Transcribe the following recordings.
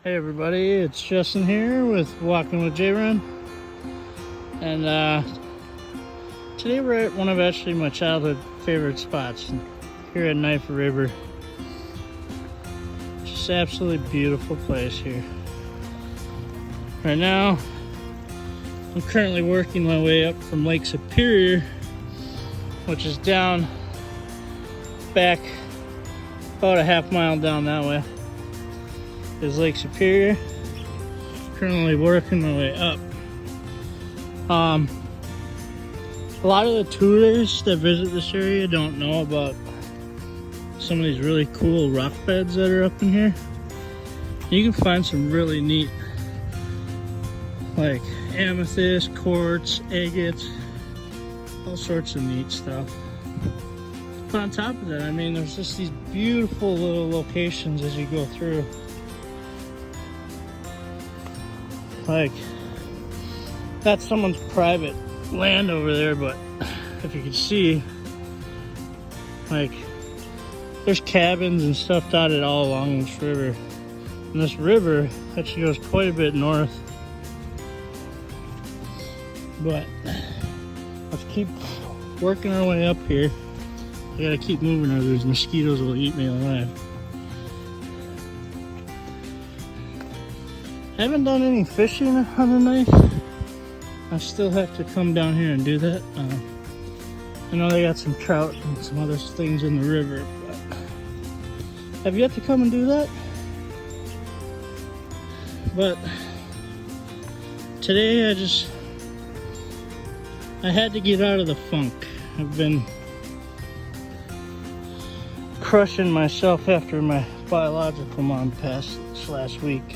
Hey everybody, it's Justin here with Walking with J-Run, and today we're at one of actually my childhood favorite spots here at Knife River. Just absolutely beautiful place here. Right now, I'm currently working my way up from Lake Superior, which is down back about a half mile down that way. Is Lake Superior. Currently working my way up. A lot of the tourists that visit this area don't know about some of these really cool rock beds that are up in here. You can find some really neat, like amethyst, quartz, agates, all sorts of neat stuff. But on top of that, I mean, there's just these beautiful little locations as you go through. Like, that's someone's private land over there, but if you can see, like, there's cabins and stuff dotted all along this river. And this river actually goes quite a bit north. But let's keep working our way up here. I gotta keep moving or those mosquitoes will eat me alive. I haven't done any fishing on the Knife. I still have to come down here and do that. I know they got some trout and some other things in the river, but I've yet to come and do that. But today I had to get out of the funk. I've been crushing myself after my biological mom passed this last week.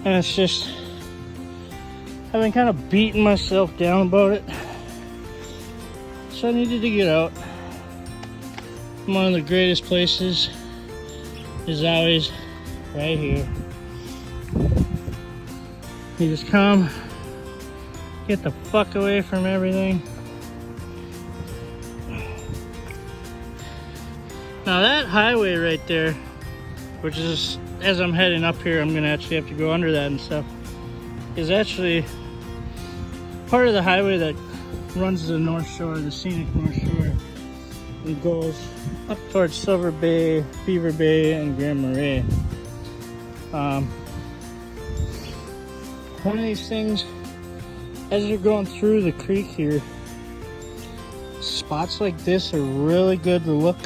And it's just, I've been kind of beating myself down about it. So I needed to get out. One of the greatest places is always right here. You just come, get the fuck away from everything. Now that highway right there, which is, as I'm heading up here, I'm gonna actually have to go under that and stuff, is actually part of the highway that runs to the North Shore, the scenic North Shore, and goes up towards Silver Bay, Beaver Bay, and Grand Marais. One of these things, as you're going through the creek here, spots like this are really good to look.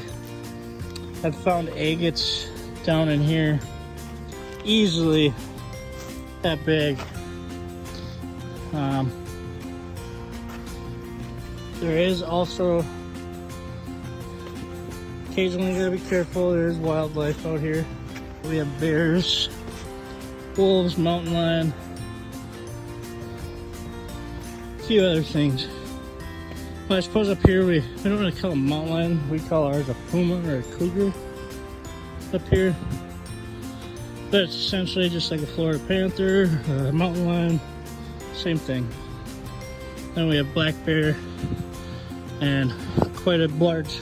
I've found agates down in here easily that big. There is also, occasionally you gotta be careful, there's wildlife out here. We have bears, wolves, mountain lion, a few other things. But I suppose up here we don't really call them mountain lion, we call ours a puma or a cougar up here. But it's essentially just like a Florida panther or a mountain lion, same thing. Then we have black bear and quite a large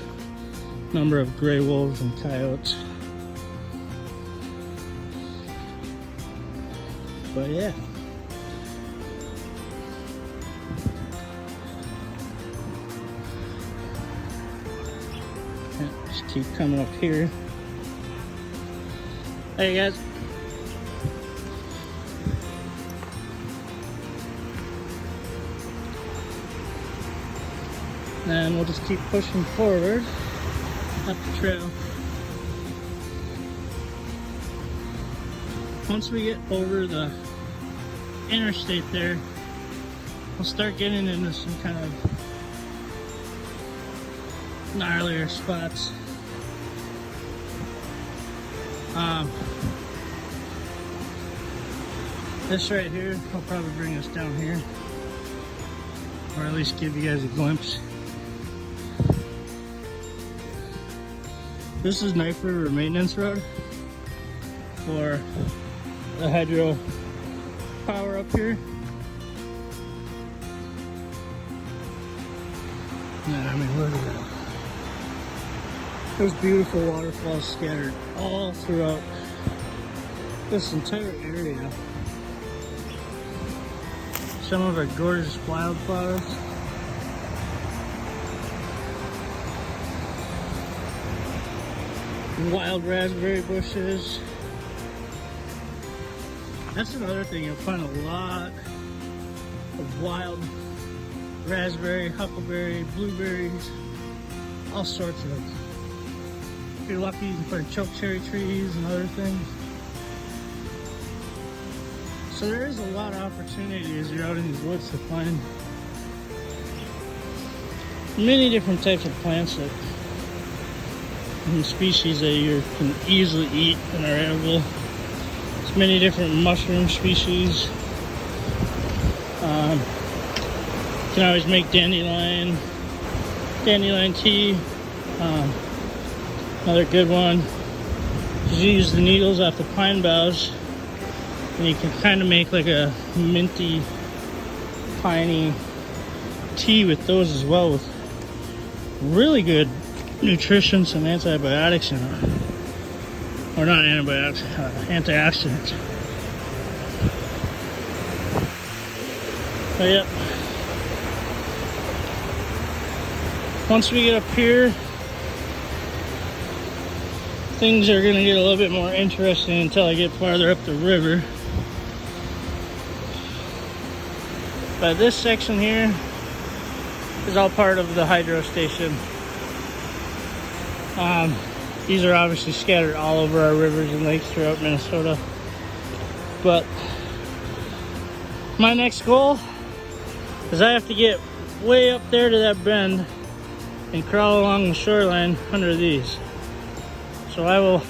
number of gray wolves and coyotes. But yeah. Just keep coming up here. Hey guys. And we'll just keep pushing forward up the trail. Once we get over the interstate there, we'll start getting into some kind of gnarlier spots. This right here will probably bring us down here, or at least give you guys a glimpse. This is Knife River Maintenance Road for the hydro power up here. Yeah, I mean, look at that. There's beautiful waterfalls scattered all throughout this entire area. Some of our gorgeous wildflowers. Wild raspberry bushes. That's another thing, you'll find a lot of wild raspberry, huckleberry, blueberries, all sorts of them. If you're lucky, you can find chokecherry trees and other things. So there is a lot of opportunity as you're out in these woods to find many different types of plants that and species that you can easily eat and are edible. There's many different mushroom species. You can always make dandelion tea. Another good one is you use the needles off the pine boughs, and you can kind of make like a minty, piney tea with those as well, with really good nutrition, some antibiotics in it. Or not antibiotics, antioxidants. But yep. Once we get up here, things are going to get a little bit more interesting until I get farther up the river. But this section here is all part of the hydro station. These are obviously scattered all over our rivers and lakes throughout Minnesota. But my next goal is I have to get way up there to that bend and crawl along the shoreline under these. So I will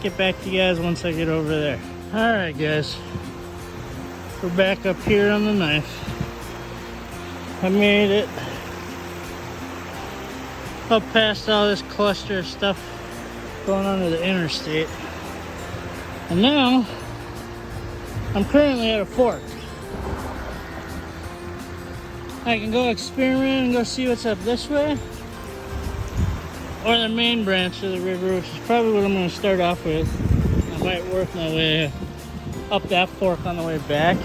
get back to you guys once I get over there. Alright guys, we're back up here on the knife. I made it up past all this cluster of stuff going onto the interstate. And now, I'm currently at a fork. I can go experiment and go see what's up this way, or the main branch of the river, which is probably what I'm going to start off with. I might work my way up that fork on the way back.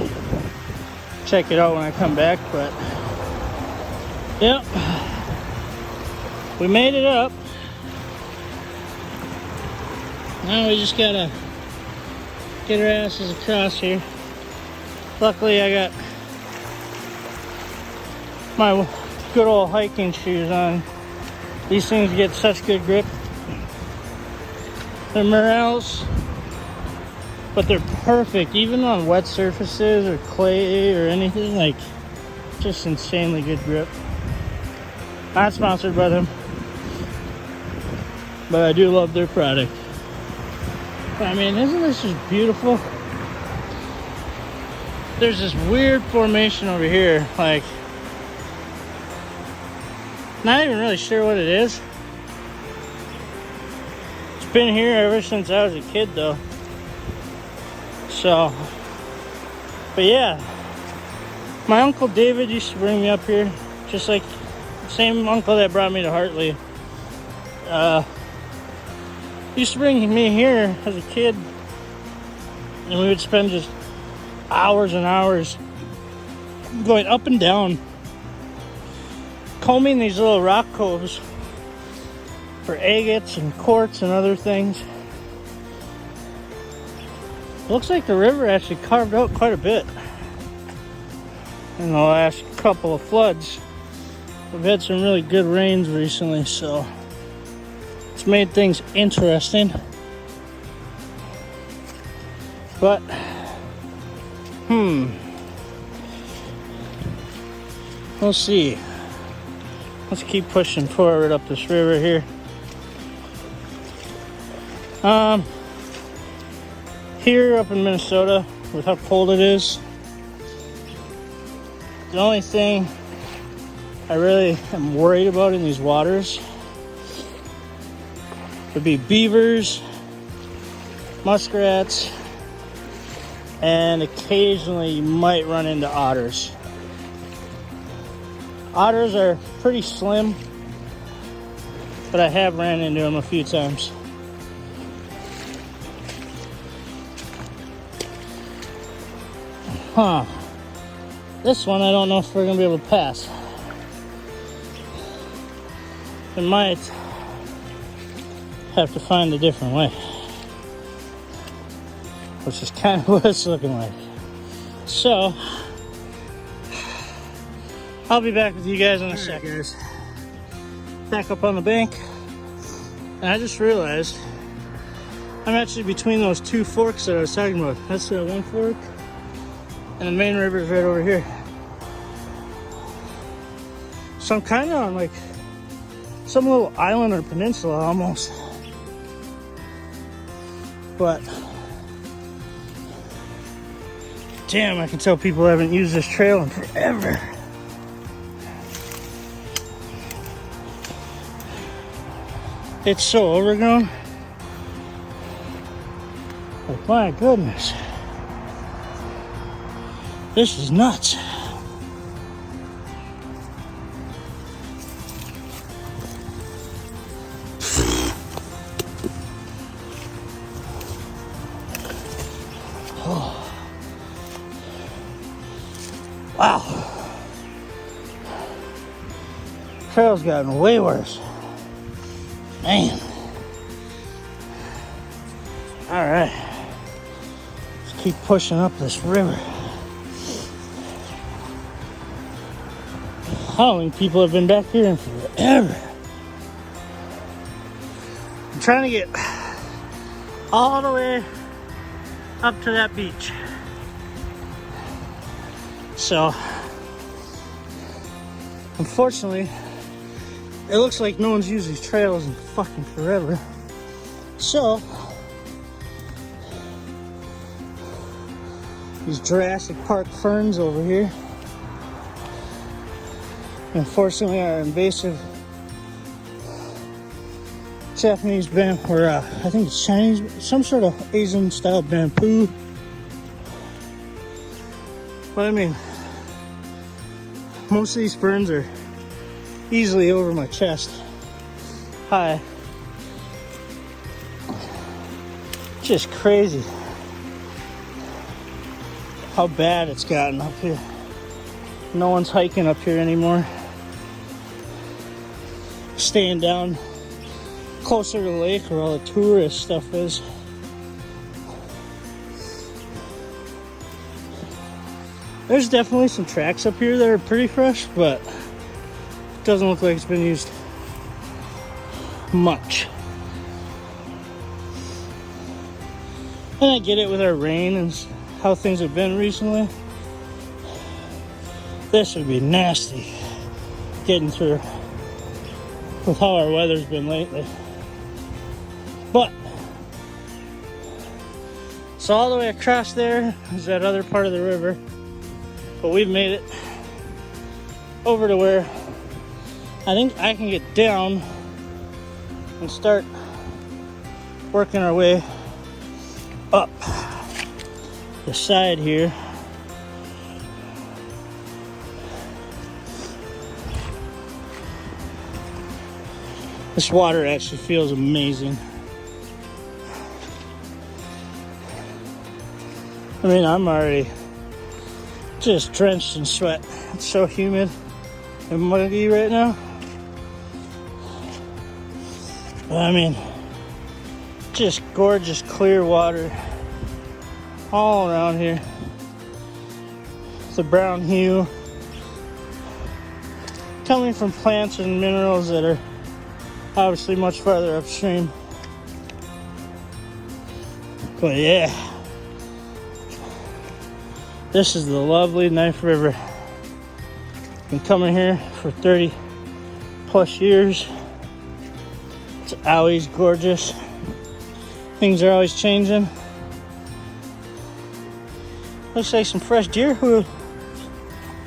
Check it out when I come back, but yep. We made it up. Now we just gotta get our asses across here. Luckily I got my good old hiking shoes on. These things get such good grip. They're Morels, but they're perfect even on wet surfaces or clay or anything. Like, just insanely good grip. Not sponsored by them, but I do love their product. I mean, isn't this just beautiful? There's this weird formation over here, like, not even really sure what it is. It's been here ever since I was a kid though. So, but yeah, my Uncle David used to bring me up here, just like the same uncle that brought me to Hartley. Used to bring me here as a kid, and we would spend just hours and hours going up and down, combing these little rock coves for agates and quartz and other things. Looks like the river actually carved out quite a bit in the last couple of floods. We've had some really good rains recently, so it's made things interesting. But we'll see. Let's keep pushing forward up this river here. Here up in Minnesota, with how cold it is, the only thing I really am worried about in these waters would be beavers, muskrats, and occasionally you might run into otters. Otters are pretty slim, but I have ran into them a few times. Huh. This one I don't know if we're gonna be able to pass. We might have to find a different way. Which is kind of what it's looking like. So, I'll be back with you guys in a sec. Guys. Back up on the bank. And I just realized I'm actually between those two forks that I was talking about. That's the one fork. And the main river is right over here. So I'm kind of on like some little island or peninsula almost. But damn, I can tell people haven't used this trail in forever. It's so overgrown. Like, my goodness. This is nuts. Oh. Wow. Trail's gotten way worse. Man. Alright. Let's keep pushing up this river. I don't think people have been back here in forever. I'm trying to get all the way up to that beach. So, unfortunately, it looks like no one's used these trails in fucking forever. So, these Jurassic Park ferns over here, unfortunately, are invasive Japanese bamboo, or I think it's Chinese, some sort of Asian style bamboo. But I mean, most of these ferns are easily over my chest high. Just crazy how bad it's gotten up here. No one's hiking up here anymore. Staying down closer to the lake where all the tourist stuff is. There's definitely some tracks up here that are pretty fresh, but it doesn't look like it's been used much. And I get it with our rain and how things have been recently. This would be nasty getting through with how our weather's been lately. But so all the way across there is that other part of the river. But we've made it over to where I think I can get down and start working our way up the side here. This water actually feels amazing. I mean, I'm already just drenched in sweat. It's so humid and muggy right now. But I mean, just gorgeous clear water all around here. The brown hue coming from plants and minerals that are obviously much farther upstream. But yeah, this is the lovely Knife River. Been coming here for 30 plus years. It's always gorgeous. Things are always changing. Looks like some fresh deer hoof.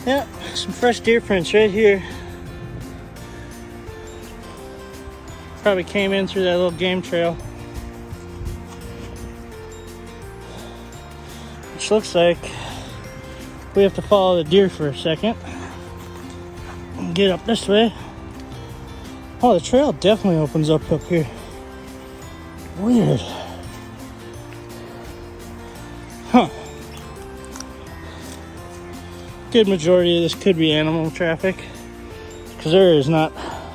Yeah, some fresh deer prints right here. Probably came in through that little game trail. Which looks like we have to follow the deer for a second. And get up this way. Oh, the trail definitely opens up here. Weird. Huh. good majority of this could be animal traffic, because there is not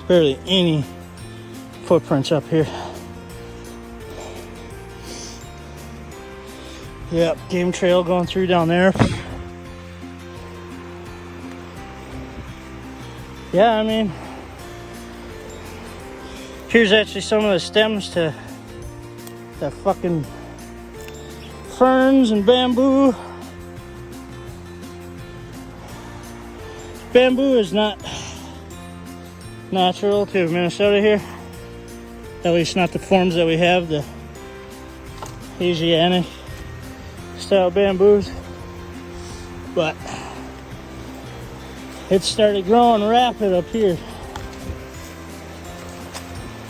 barely any footprints up here. Yep, game trail going through down there. Yeah, I mean, here's actually some of the stems to the fucking ferns and bamboo. Bamboo is not natural to Minnesota here. At least not the forms that we have, the Asiatic style bamboos. But it started growing rapid up here.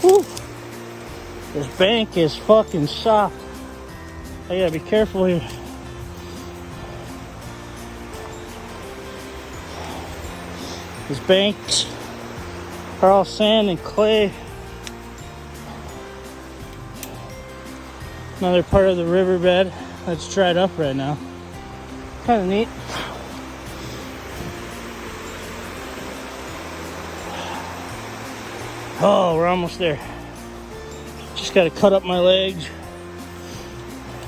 Whew. This bank is fucking soft. I gotta be careful here. These banks are all sand and clay. Another part of the riverbed that's dried up right now. Kind of neat. Oh, we're almost there. Just got to cut up my legs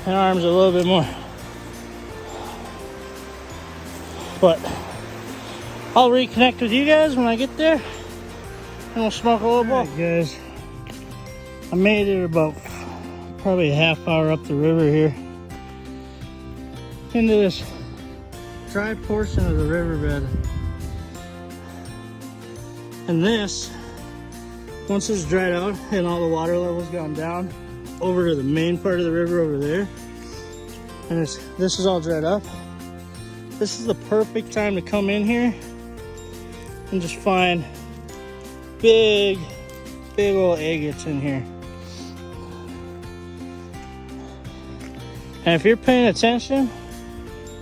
and arms a little bit more. But I'll reconnect with you guys when I get there, and we'll smoke a little bowl. Alright guys, I made it about probably a half hour up the river here into this dry portion of the riverbed. And this, once it's dried out and all the water levels gone down, over to the main part of the river over there, and this is all dried up, this is the perfect time to come in here and just find big old agates in here. And if you're paying attention,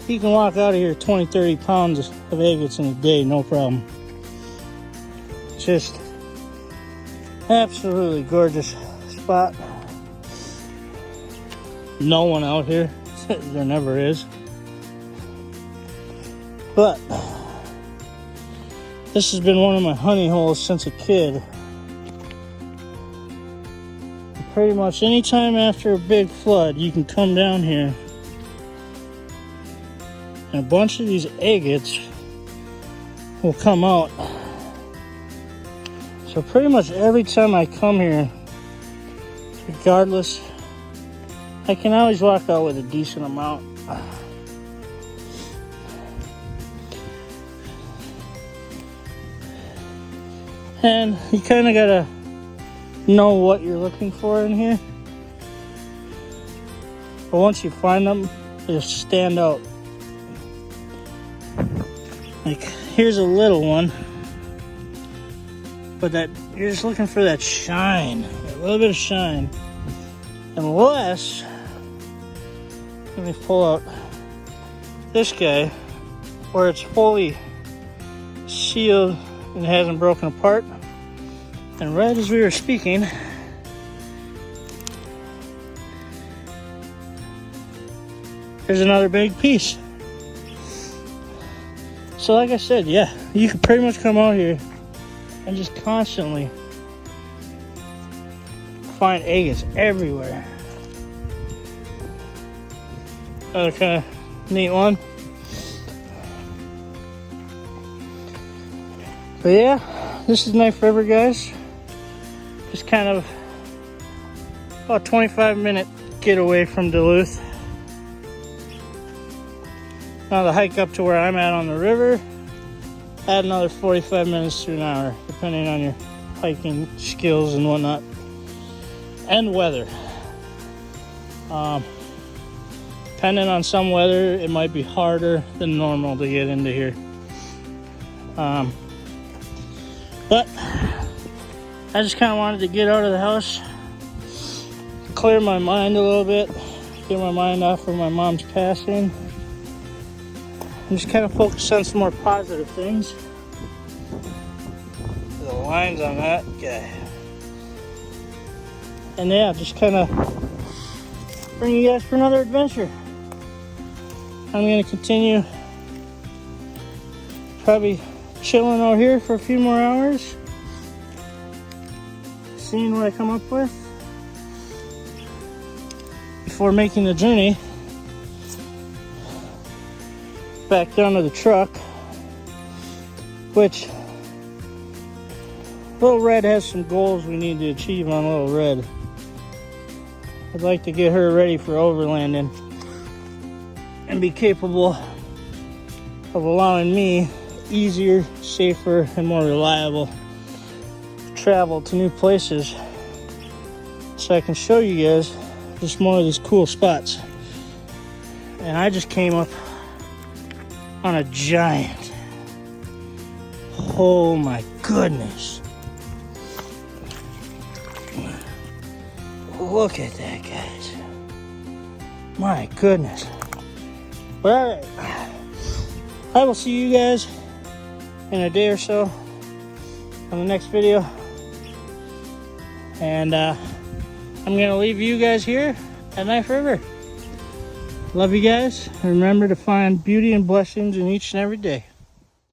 you can walk out of here 20-30 pounds of agates in a day, no problem. Just absolutely gorgeous spot. No one out here. There never is. But this has been one of my honey holes since a kid. Pretty much anytime after a big flood, you can come down here and a bunch of these agates will come out. So pretty much every time I come here, regardless, I can always walk out with a decent amount. And you kind of gotta know what you're looking for in here. But once you find them, they just stand out. Like, here's a little one. But that you're just looking for that shine, a little bit of shine. Unless, let me pull out this guy, where it's fully sealed and hasn't broken apart. And right as we were speaking, there's another big piece. So like I said, yeah, you can pretty much come out here and just constantly find agates everywhere. Another kind of neat one. But yeah, this is Knife River, guys. Just kind of about 25-minute getaway from Duluth. Now the hike up to where I'm at on the river, add another 45 minutes to an hour, depending on your hiking skills and whatnot, and weather. Depending on some weather, it might be harder than normal to get into here. But I just kind of wanted to get out of the house, clear my mind a little bit, get my mind off of my mom's passing, and just kind of focus on some more positive things. The lines on that guy. And yeah, just kind of bring you guys for another adventure. I'm going to continue probably chilling out here for a few more hours, seeing what I come up with before making the journey back down to the truck, which Little Red has some goals we need to achieve on Little Red. I'd like to get her ready for overlanding and be capable of allowing me easier, safer, and more reliable travel to new places, so I can show you guys just more of these cool spots. And I just came up on a giant. Oh my goodness. Look at that, guys. My goodness. But alright, I will see you guys in a day or so on the next video. And I'm going to leave you guys here at Knife River. Love you guys. And remember to find beauty and blessings in each and every day.